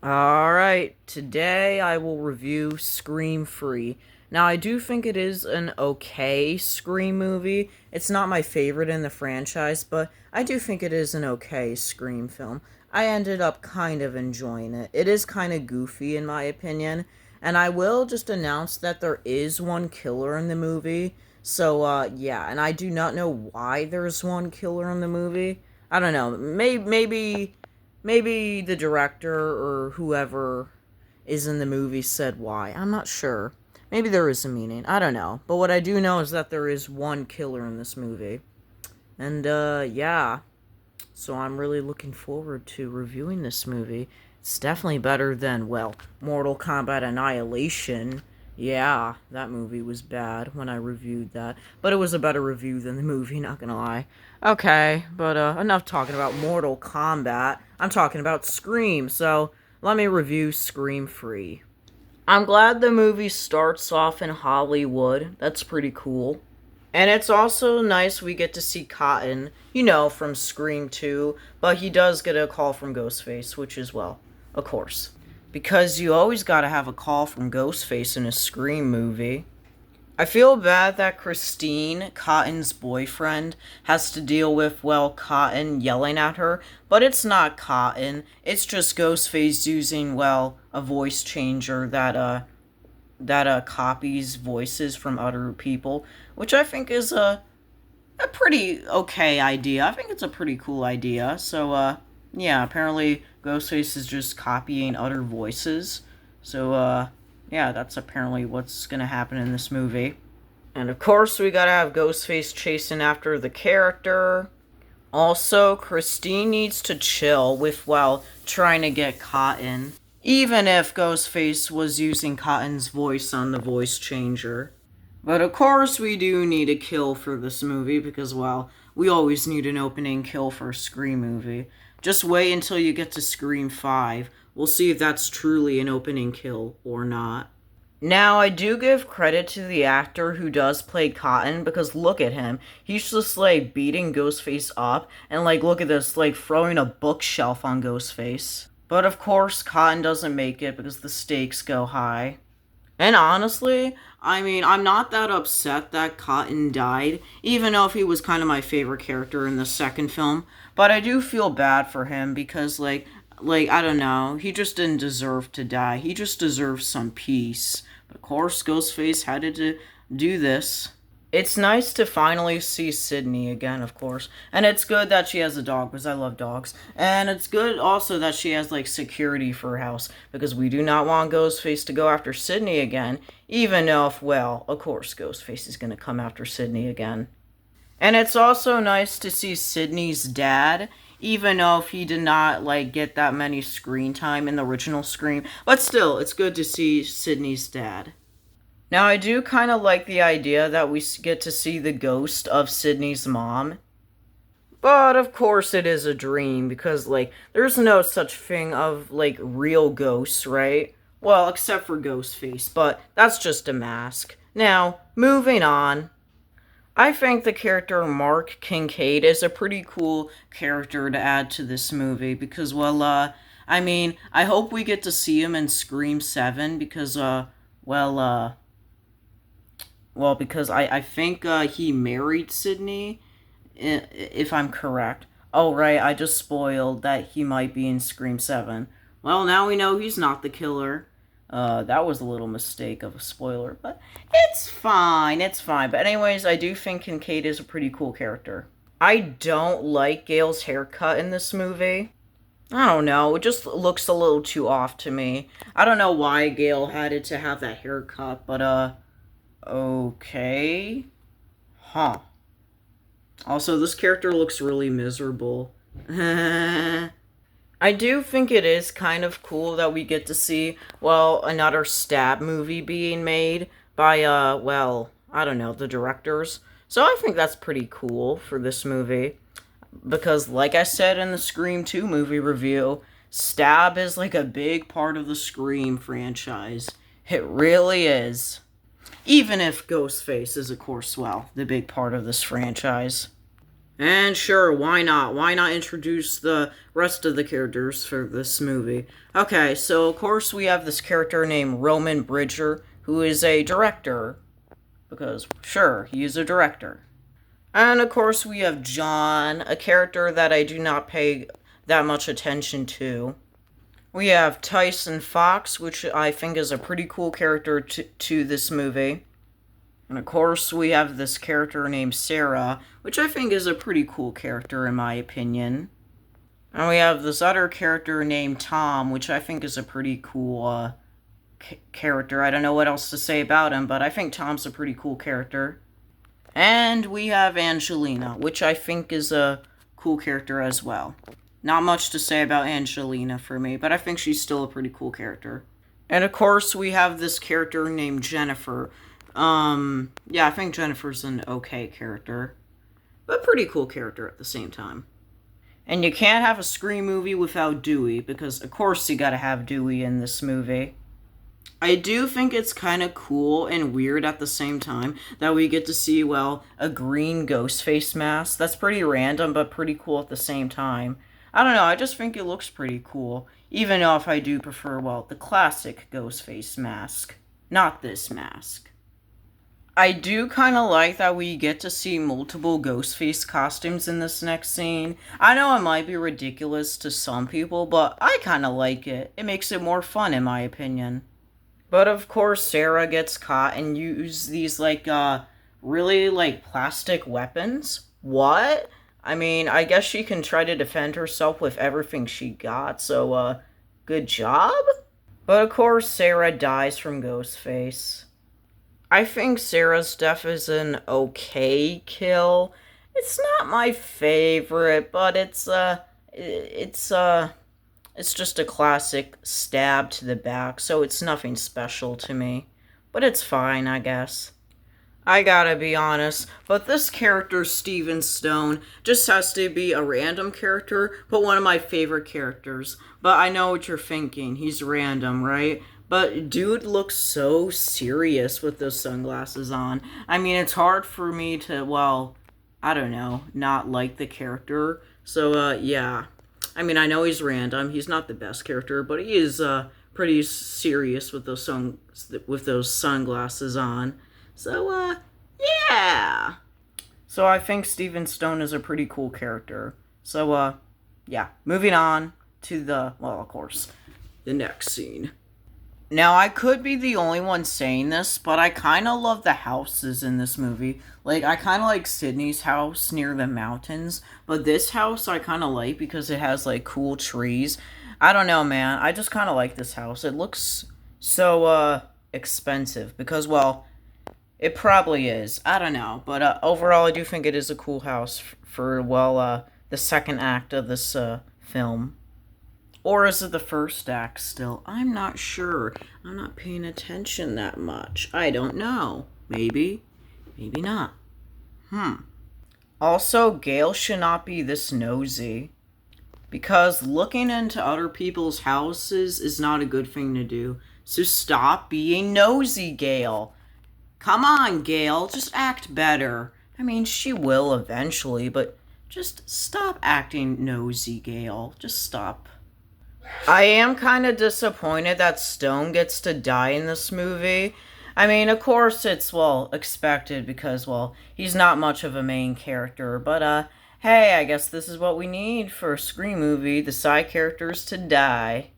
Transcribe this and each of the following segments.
Alright, today I will review Scream Free. Now, I do think it is an okay Scream movie. It's not my favorite in the franchise, but I do think it is an okay Scream film. I ended up kind of enjoying it. It is kind of goofy, in my opinion, and I will just announce that there is one killer in the movie. So, yeah, and I do not know why there's one killer in the movie. I don't know. Maybe the director or whoever is in the movie said why. I'm not sure. Maybe there is a meaning. I don't know. But what I do know is that there is one killer in this movie. And, yeah. So I'm really looking forward to reviewing this movie. It's definitely better than, well, Mortal Kombat Annihilation. Yeah, that movie was bad when I reviewed that. But it was a better review than the movie, not gonna lie. Okay, but enough talking about Mortal Kombat. I'm talking about Scream, so let me review Scream Free. I'm glad the movie starts off in Hollywood. That's pretty cool. And it's also nice we get to see Cotton, from Scream 2, but he does get a call from Ghostface, which is, well, of course. Because you always gotta have a call from Ghostface in a Scream movie. I feel bad that Christine, Cotton's boyfriend, has to deal with, well, Cotton yelling at her, but it's not Cotton. It's just Ghostface using, well, a voice changer that copies voices from other people, which I think is a pretty okay idea. I think it's a pretty cool idea. So, yeah, apparently Ghostface is just copying other voices. So, yeah, that's apparently what's gonna happen in this movie. And of course, we gotta have Ghostface chasing after the character. Also, Christine needs to chill with, well, trying to get Cotton. Even if Ghostface was using Cotton's voice on the voice changer. But of course, we do need a kill for this movie because, well, we always need an opening kill for a Scream movie. Just wait until you get to Scream 5. We'll see if that's truly an opening kill or not. Now, I do give credit to the actor who does play Cotton because look at him. He's just, like, beating Ghostface up and, like, look at this, like, throwing a bookshelf on Ghostface. But of course, Cotton doesn't make it because the stakes go high. And honestly, I mean, I'm not that upset that Cotton died, even though he was kind of my favorite character in the second film. But I do feel bad for him because, I don't know, he just didn't deserve to die. He just deserves some peace. But of course, Ghostface had to do this. It's nice to finally see Sydney again, of course. And it's good that she has a dog, because I love dogs. And it's good also that she has, like, security for her house, because we do not want Ghostface to go after Sydney again, even if, well, of course, Ghostface is going to come after Sydney again. And it's also nice to see Sydney's dad, even though he did not, like, get that many screen time in the original Scream. But still, it's good to see Sydney's dad. Now, I do kind of like the idea that we get to see the ghost of Sydney's mom. But, of course, it is a dream, because, like, there's no such thing of, like, real ghosts, right? Well, except for Ghostface, but that's just a mask. Now, moving on. I think the character Mark Kincaid is a pretty cool character to add to this movie, because, well, I mean, I hope we get to see him in Scream 7, because, well, because I think he married Sydney, if I'm correct. Oh, right, I just spoiled that he might be in Scream 7. Well, now we know he's not the killer. That was a little mistake of a spoiler, but it's fine, it's fine. But anyways, I do think Kincaid is a pretty cool character. I don't like Gail's haircut in this movie. I don't know, it just looks a little too off to me. I don't know why Gail had it to have that haircut, but, okay. Huh. Also, this character looks really miserable. I do think it is kind of cool that we get to see, well, another stab movie being made by, well, I don't know, the directors. So I think that's pretty cool for this movie. Because, like I said in the Scream 2 movie review, stab is like a big part of the Scream franchise. It really is. Even if Ghostface is, of course, well, the big part of this franchise. And sure, why not? Why not introduce the rest of the characters for this movie? Okay, so of course we have this character named Roman Bridger, who is a director. Because, sure, he is a director. And of course we have John, a character that I do not pay that much attention to. We have Tyson Fox, which I think is a pretty cool character to this movie. And of course, we have this character named Sarah, which I think is a pretty cool character in my opinion. And we have this other character named Tom, which I think is a pretty cool character. I don't know what else to say about him, but I think Tom's a pretty cool character. And we have Angelina, which I think is a cool character as well. Not much to say about Angelina for me, but I think she's still a pretty cool character. And of course, we have this character named Jennifer. Yeah, I think Jennifer's an okay character, but pretty cool character at the same time. And you can't have a Scream movie without Dewey, because of course you gotta have Dewey in this movie. I do think it's kind of cool and weird at the same time that we get to see, well, a green ghost face mask. That's pretty random, but pretty cool at the same time. I don't know, I just think it looks pretty cool, even if I do prefer, well, the classic ghost face mask, not this mask. I do kind of like that we get to see multiple Ghostface costumes in this next scene. I know it might be ridiculous to some people, but I kind of like it. It makes it more fun, in my opinion. But of course, Sarah gets caught and use these, really, plastic weapons. What? I mean, I guess she can try to defend herself with everything she got, so, good job? But of course, Sarah dies from Ghostface. I think Sarah's death is an okay kill. It's not my favorite, but it's just a classic stab to the back, so it's nothing special to me. But it's fine, I guess. I gotta be honest, but this character, Steven Stone, just has to be a random character, but one of my favorite characters. But I know what you're thinking. He's random, right? But dude looks so serious with those sunglasses on. I mean, it's hard for me to, well, I don't know, not like the character. So, yeah. I mean, I know he's random. He's not the best character, but he is pretty serious with those sunglasses on. So, yeah. So I think Steven Stone is a pretty cool character. So, yeah. Moving on to of course, the next scene. Now, I could be the only one saying this, but I kind of love the houses in this movie. Like, I kind of like Sydney's house near the mountains, but this house I kind of like because it has, cool trees. I don't know, man. I just kind of like this house. It looks so, expensive because, well, it probably is. I don't know. But, overall, I do think it is a cool house for, well, the second act of this, film. Or is it the first act still? I'm not sure. I'm not paying attention that much. I don't know. Maybe. Maybe not. Also, Gail should not be this nosy. Because looking into other people's houses is not a good thing to do. So stop being nosy, Gail. Come on, Gail. Just act better. I mean, she will eventually, but just stop acting nosy, Gail. Just stop. I am kind of disappointed that Stone gets to die in this movie. I mean, of course it's, well, expected because, well, he's not much of a main character. But, hey, I guess this is what we need for a Scream movie, the side characters to die.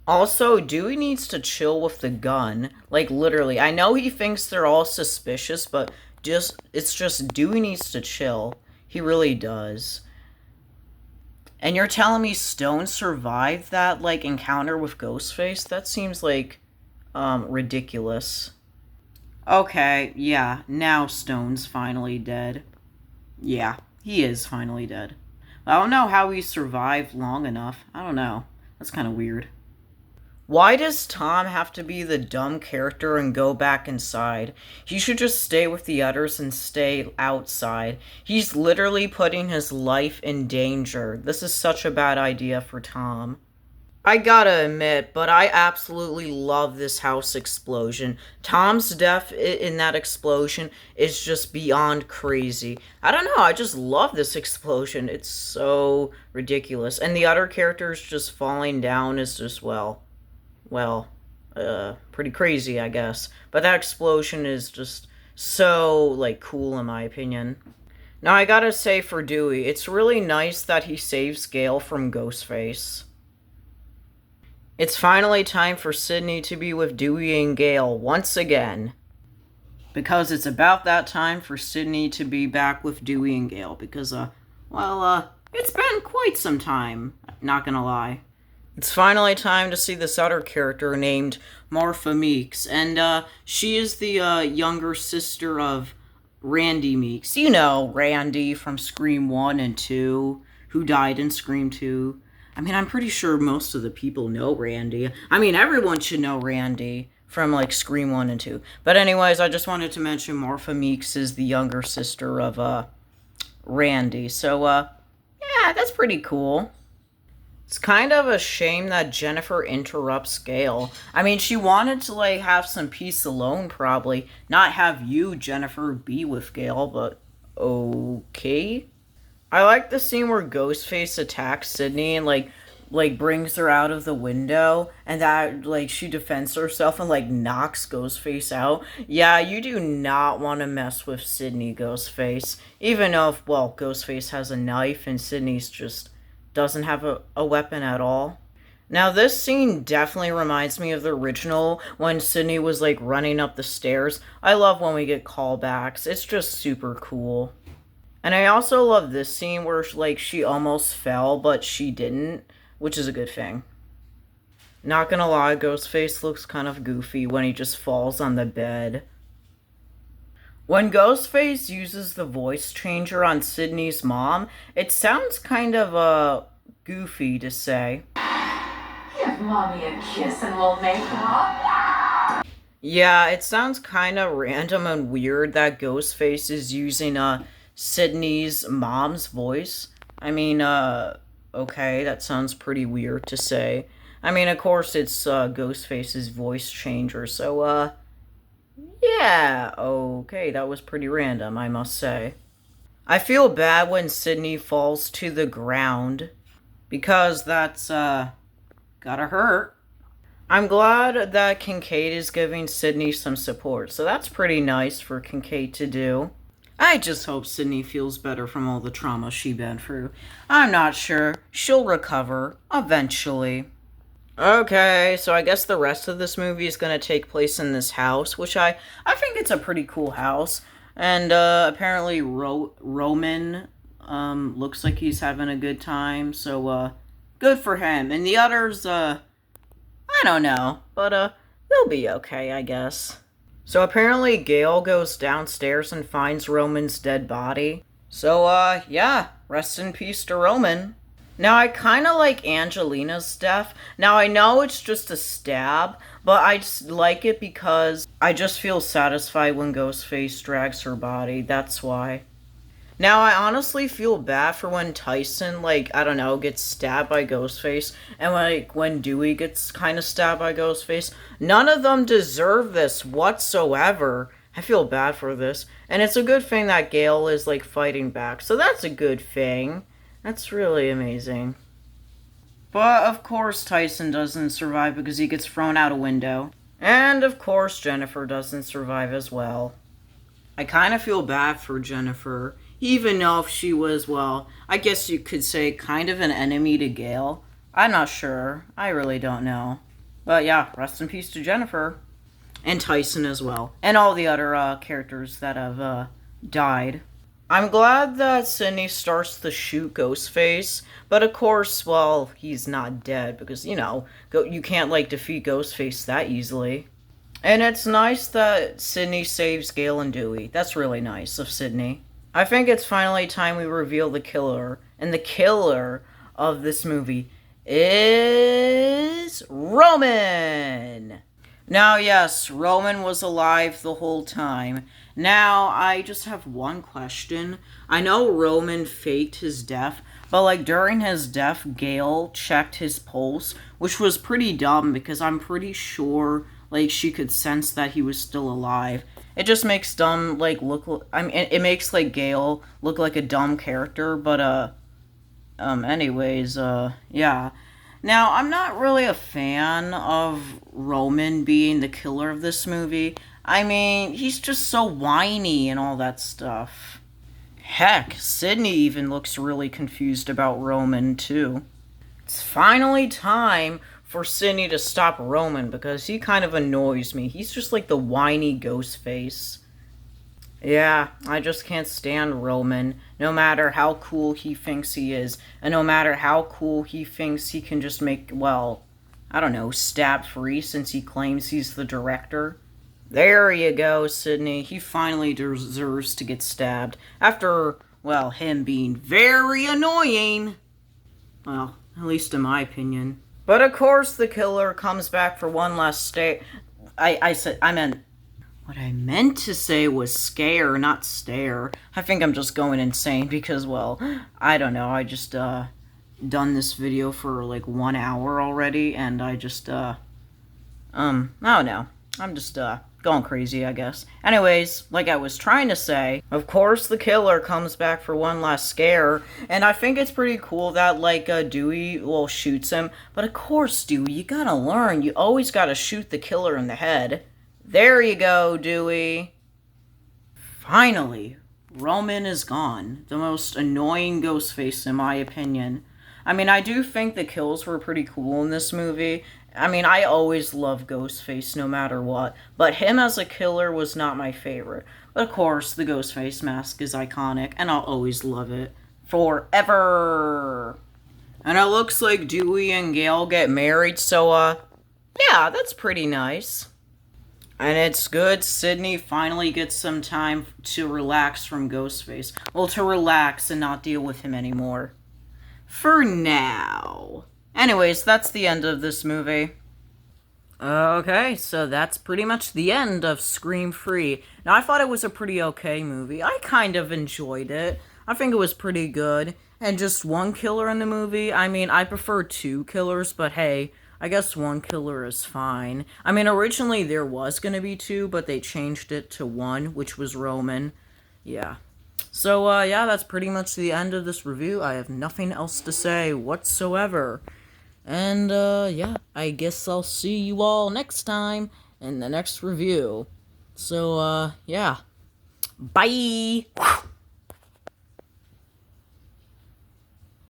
Also, Dewey needs to chill with the gun. Like, literally. I know he thinks they're all suspicious, but it's just Dewey needs to chill. He really does. And you're telling me Stone survived that, encounter with Ghostface? That seems, ridiculous. Okay, yeah, now Stone's finally dead. Yeah, he is finally dead. I don't know how he survived long enough. I don't know. That's kind of weird. Why does Tom have to be the dumb character and go back inside? He should just stay with the others and stay outside. He's literally putting his life in danger. This is such a bad idea for Tom. I gotta admit, but I absolutely love this house explosion. Tom's death in that explosion is just beyond crazy. I don't know, I just love this explosion. It's so ridiculous. And the other characters just falling down is just, pretty crazy, I guess. But that explosion is just so, like, cool in my opinion. Now, I gotta say for Dewey, it's really nice that he saves Gale from Ghostface. It's finally time for Sydney to be with Dewey and Gale once again. Because it's about that time for Sydney to be back with Dewey and Gale. Because, it's been quite some time, not gonna lie. It's finally time to see this other character named Martha Meeks. And, she is the, younger sister of Randy Meeks. You know, Randy from Scream 1 and 2, who died in Scream 2. I mean, I'm pretty sure most of the people know Randy. I mean, everyone should know Randy from, like, Scream 1 and 2. But anyways, I just wanted to mention Martha Meeks is the younger sister of, Randy. So, yeah, that's pretty cool. It's kind of a shame that Jennifer interrupts Gale. I mean, she wanted to, like, have some peace alone, probably. Not have you, Jennifer, be with Gale, but okay. I like the scene where Ghostface attacks Sydney and like brings her out of the window and that like she defends herself and like knocks Ghostface out. Yeah, you do not want to mess with Sydney, Ghostface. Even though Ghostface has a knife and Sydney's just doesn't have a weapon at all. Now this scene definitely reminds me of the original when Sydney was like running up the stairs. I love when we get callbacks. It's just super cool. And I also love this scene where, like, she almost fell, but she didn't, which is a good thing. Not gonna lie, Ghostface looks kind of goofy when he just falls on the bed. When Ghostface uses the voice changer on Sydney's mom, it sounds kind of, goofy to say. Give Mommy a kiss and we'll make love. Yeah, it sounds kind of random and weird that Ghostface is using, Sydney's mom's voice. I mean, okay, that sounds pretty weird to say. I mean, of course, it's Ghostface's voice changer, so, yeah, okay, that was pretty random, I must say. I feel bad when Sydney falls to the ground, because that's, gotta hurt. I'm glad that Kincaid is giving Sydney some support, so that's pretty nice for Kincaid to do. I just hope Sydney feels better from all the trauma she's been through. I'm not sure. She'll recover, eventually. Okay, so I guess the rest of this movie is going to take place in this house, which I think it's a pretty cool house. And apparently Roman looks like he's having a good time, so good for him. And the others, I don't know, but they'll be okay, I guess. So apparently Gale goes downstairs and finds Roman's dead body. So, yeah, rest in peace to Roman. Now, I kind of like Angelina's death. Now, I know it's just a stab, but I just like it because I just feel satisfied when Ghostface drags her body. That's why. Now, I honestly feel bad for when Tyson, like, I don't know, gets stabbed by Ghostface, and, like, when Dewey gets kind of stabbed by Ghostface. None of them deserve this whatsoever. I feel bad for this. And it's a good thing that Gale is, like, fighting back. So that's a good thing. That's really amazing. But, of course, Tyson doesn't survive because he gets thrown out a window. And, of course, Jennifer doesn't survive as well. I kind of feel bad for Jennifer. Even though if she was, I guess you could say kind of an enemy to Gale. I'm not sure. I really don't know. But yeah, rest in peace to Jennifer. And Tyson as well. And all the other characters that have died. I'm glad that Sydney starts to shoot Ghostface. But of course, he's not dead. Because, you can't, like, defeat Ghostface that easily. And it's nice that Sydney saves Gale and Dewey. That's really nice of Sydney. I think it's finally time we reveal the killer. And the killer of this movie is Roman. Now, yes, Roman was alive the whole time. Now, I just have one question. I know Roman faked his death, But, like, during his death, Gail checked his pulse, which was pretty dumb because I'm pretty sure, like, she could sense that he was still alive. It just makes dumb, like, look. I mean, it makes, like, Gail look like a dumb character, but, anyways, yeah. Now, I'm not really a fan of Roman being the killer of this movie. I mean, he's just so whiny and all that stuff. Heck, Sydney even looks really confused about Roman, too. It's finally time for Sydney to stop Roman because he kind of annoys me. He's just like the whiny ghost face. Yeah, I just can't stand Roman, no matter how cool he thinks he is, and no matter how cool he thinks he can just make, well, I don't know, stab free since he claims he's the director. There you go, Sydney. He finally deserves to get stabbed. After, well, him being very annoying. Well, at least in my opinion. But of course the killer comes back for one last stay. What I meant to say was scare, not stare. I think I'm just going insane because, well, I don't know. I just, done this video for like 1 hour already, and I just, I don't know. I'm just, going crazy, I guess. Anyways, like I was trying to say, of course the killer comes back for one last scare, and I think it's pretty cool that, like, Dewey, well, shoots him. But of course, Dewey, you gotta learn. You always gotta shoot the killer in the head. There you go, Dewey. Finally, Roman is gone. The most annoying ghost face, in my opinion. I mean, I do think the kills were pretty cool in this movie. I mean, I always love Ghostface no matter what, but him as a killer was not my favorite. But of course, the Ghostface mask is iconic, and I'll always love it. Forever! And it looks like Dewey and Gail get married, so, yeah, that's pretty nice. And it's good Sydney finally gets some time to relax from Ghostface. Well, to relax and not deal with him anymore. For now. Anyways, that's the end of this movie. Okay, so that's pretty much the end of Scream Free. Now, I thought it was a pretty okay movie. I kind of enjoyed it. I think it was pretty good. And just one killer in the movie? I mean, I prefer 2 killers, but hey, I guess 1 killer is fine. I mean, originally there was gonna be 2, but they changed it to 1, which was Roman. Yeah. So, yeah, that's pretty much the end of this review. I have nothing else to say whatsoever. And, yeah, I guess I'll see you all next time in the next review. So, yeah. Bye!